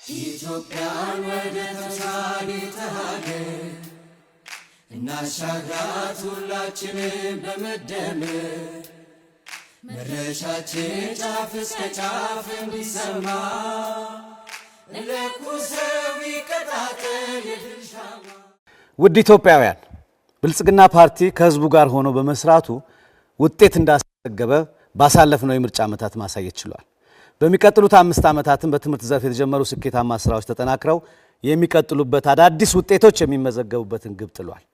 ኢትዮጵያን ወደ ተምሳሌት ሀገር እናሻግራት ሁላችንም በመደመር መድረሻችን ጫፍ እስከ ጫፍ እንዲሰማ ለኩሰው ይቀጣጠል የድል ሻማ። ውድ ኢትዮጵያውያን ብልጽግና ፓርቲ ከህዝቡ ጋር ሆኖ በመስራቱ ውጤት እንዳስመዘገበ ባሳለፍነው የምርጫ ዓመታት ማሳየት ችሏል። በሚቀጥሉት 5 ዓመታትም በትምህርት ዘርፍ የተጀመሩ ስኬታማ ስራዎች ተጠናክረው የሚቀጥሉበት አዳዲስ ውጤቶች የሚመዘገቡበትን ግብ ጥሏል።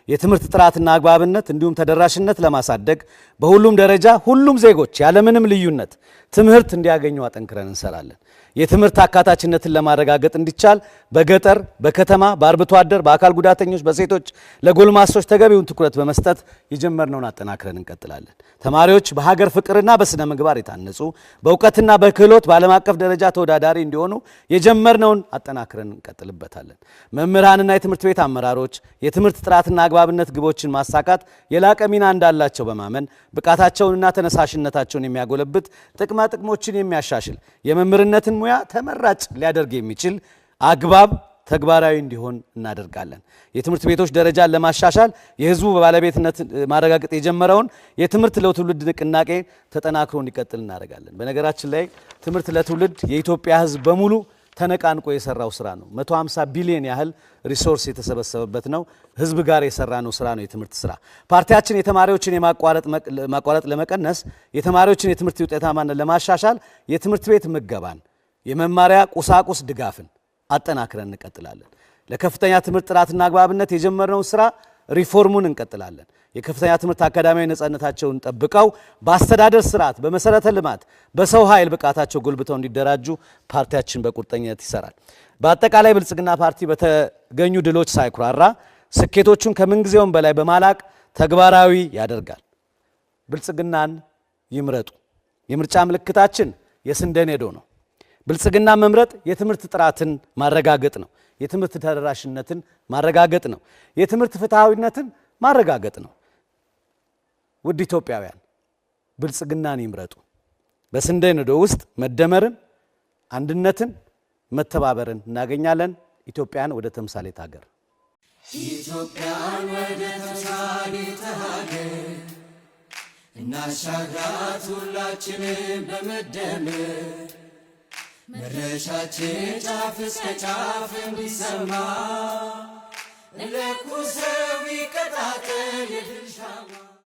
የትምህርት ጥራትና አግባብነት እንዲሁም ተደራሽነት ለማሳደግ በሁሉም ደረጃ ሁሉም ዜጎች ያለምንም ልዩነት ትምህርት እንዲያገኙ አጠንክረን እንሰራለን። የትምህርት አካታችነትን ለማረጋገጥ እንዲቻል በገጠር፣ በከተማ፣ በአርብቶ አደር፣ በአካል ጉዳተኞች፣ በሴቶች፣ ለጎልማሶች ተገቢውን ትኩረት በመስጠት የጀመርነውን አጠናክረን እንቀጥላለን። ተማሪዎች በሀገር ፍቅርና በስነ ምግባር የታነጹ በእውቀትና በክህሎት በዓለም አቀፍ ደረጃ ተወዳዳሪ እንዲሆኑ የጀመርነውን አጠናክረን እንቀጥልበታለን። መምህራንና የትምህርት ቤት አመራሮች የትምህርት ጥራትና አግባብነት ግቦችን ማሳካት የላቀ ሚና እንዳላቸው በማመን ብቃታቸውንና ተነሳሽነታቸውን የሚያጎለብት ጥቅማ ጥቅሞችን የሚያሻሽል የመምህርነትን ሙያ ተመራጭ ሊያደርግ የሚችል አግባብ ተግባራዊ እንዲሆን እናደርጋለን። የትምህርት ቤቶች ደረጃን ለማሻሻል የህዝቡ ባለቤትነት ማረጋገጥ የጀመረውን የትምህርት ለትውልድ ንቅናቄ ተጠናክሮ እንዲቀጥል እናደርጋለን። በነገራችን ላይ ትምህርት ለትውልድ የኢትዮጵያ ህዝብ በሙሉ ተነቃንቆ የሰራው ስራ ነው። 150 ቢሊዮን ያህል ሪሶርስ የተሰበሰበበት ነው። ህዝብ ጋር የሰራነው ስራ ነው የትምህርት ስራ። ፓርቲያችን የተማሪዎችን ማቋረጥ ለመቀነስ የተማሪዎችን የትምህርት ውጤታማነት ለማሻሻል የትምህርት ቤት ምገባን የመማሪያ ቁሳቁስ ድጋፍን አጠናክረን እንቀጥላለን። ለከፍተኛ ትምህርት ጥራትና አግባብነት የጀመርነው ስራ ሪፎርሙን እንቀጥላለን። የከፍተኛ ትምህርት አካዳሚያዊ ነጻነታቸውን ጠብቀው በአስተዳደር ስርዓት፣ በመሰረተ ልማት፣ በሰው ኃይል ብቃታቸው ጎልብተው እንዲደራጁ ፓርቲያችን በቁርጠኝነት ይሰራል። በአጠቃላይ ብልጽግና ፓርቲ በተገኙ ድሎች ሳይኩራራ ስኬቶቹን ከምንጊዜውም በላይ በማላቅ ተግባራዊ ያደርጋል። ብልጽግናን ይምረጡ። የምርጫ ምልክታችን የስንዴ ነዶ ነው። ብልጽግና መምረጥ የትምህርት ጥራትን ማረጋገጥ ነው። የትምህርት ተደራሽነትን ማረጋገጥ ነው። የትምህርት ፍትሃዊነትን ማረጋገጥ ነው። ውድ ኢትዮጵያውያን ብልጽግናን ይምረጡ። በስንዴ ነዶ ውስጥ መደመርን፣ አንድነትን፣ መተባበርን እናገኛለን። ኢትዮጵያን ወደ ተምሳሌት ሀገር ኢትዮጵያን ወደ ተምሳሌት ሀገር እናሻግራት ሁላችንም በመደመር መድረሻችን ጫፍ እስከ ጫፍ እንዲሰማ ለኩሰው ይቀጣጠል የድል ሻማ።